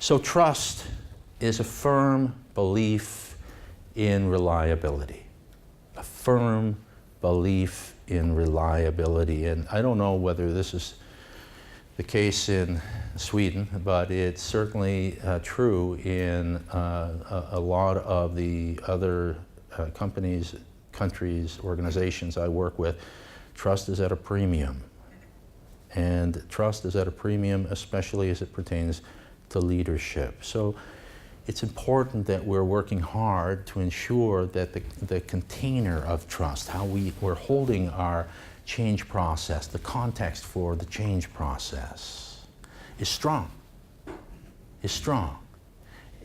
So trust is a firm belief in reliability, a firm belief in reliability. And I don't know whether this is the case in Sweden, but it's certainly true in a lot of the other companies, countries, organizations I work with. Trust is at a premium. And trust is at a premium, especially as it pertains to leadership. So it's important that we're working hard to ensure that the container of trust, how we're holding our change process, the context for the change process, is strong.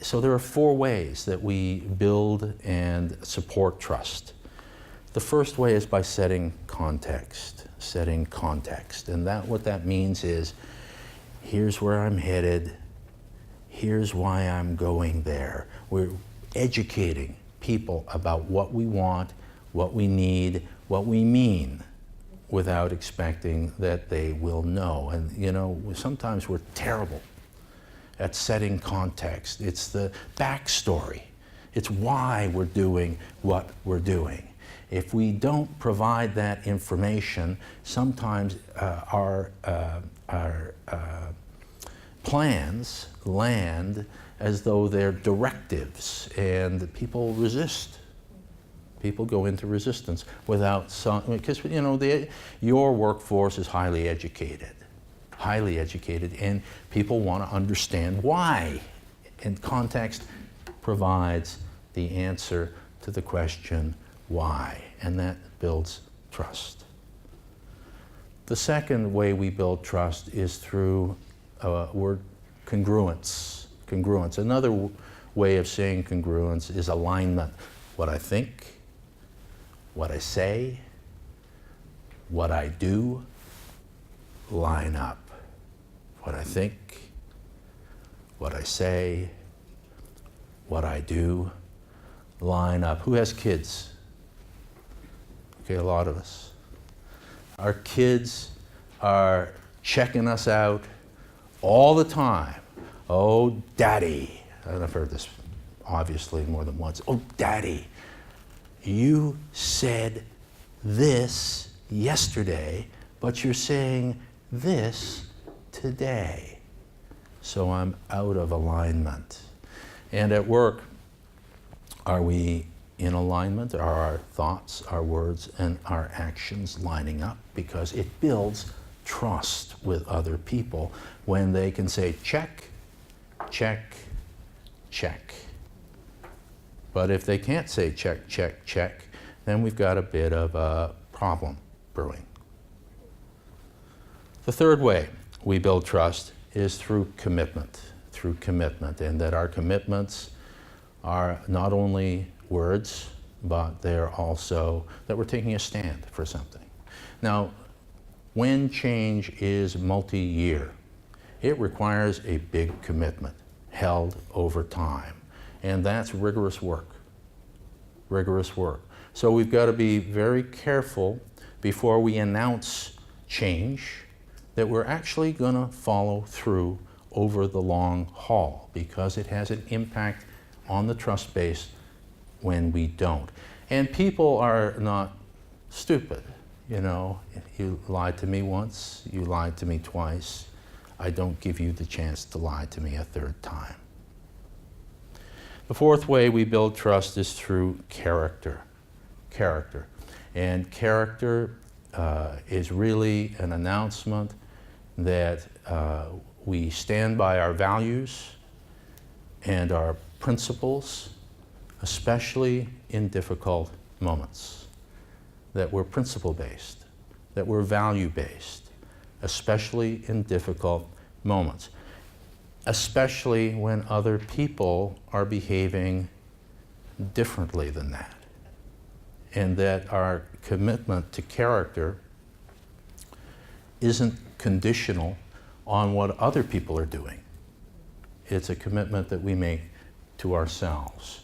So there are 4 ways that we build and support trust. The first way is by setting context. And what that means is, here's where I'm headed, here's why I'm going there. We're educating people about what we want, what we need, what we mean, without expecting that they will know. And you know, sometimes we're terrible at setting context. It's the backstory. It's why we're doing what we're doing. If we don't provide that information, sometimes our plans land as though they're directives, and people resist. People go into resistance without some, because you know, your workforce is highly educated, and people want to understand why. And context provides the answer to the question, why? And that builds trust. The second way we build trust is through word congruence. Another way of saying congruence is alignment. What I think, what I say, what I do line up. What I think, what I say, what I do line up. Who has kids? Okay, a lot of us. Our kids are checking us out all the time. Oh, Daddy. I've heard this obviously more than once. Oh, Daddy, you said this yesterday, but you're saying this today. So I'm out of alignment. And at work, are we in alignment? Are our thoughts, our words, and our actions lining up? Because it builds trust with other people when they can say check, check, check. But if they can't say check, check, check, then we've got a bit of a problem brewing. The third way we build trust is through commitment, and that our commitments are not only words, but they're also that we're taking a stand for something. Now, when change is multi-year, it requires a big commitment held over time, and that's rigorous work. So we've got to be very careful before we announce change that we're actually going to follow through over the long haul, because it has an impact on the trust base when we don't. And people are not stupid. You know, you lied to me once, you lied to me twice. I don't give you the chance to lie to me a third time. The fourth way we build trust is through character. And character is really an announcement that we stand by our values and our principles, especially in difficult moments. That we're principle-based, that we're value-based, especially in difficult moments, especially when other people are behaving differently than that. And that our commitment to character isn't conditional on what other people are doing. It's a commitment that we make to ourselves.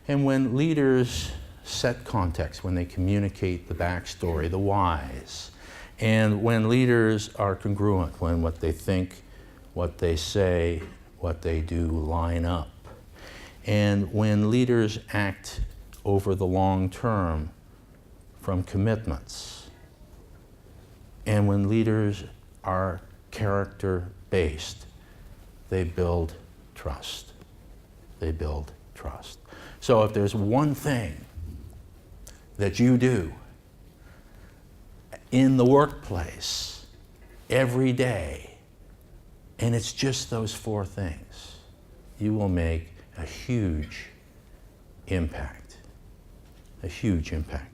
And when leaders set context, when they communicate the backstory, the whys, and when leaders are congruent, when what they think, what they say, what they do line up. And when leaders act over the long term from commitments, and when leaders are character-based, they build trust. They build trust. So if there's one thing that you do in the workplace every day, and it's just those 4 things, you will make a huge impact. A huge impact.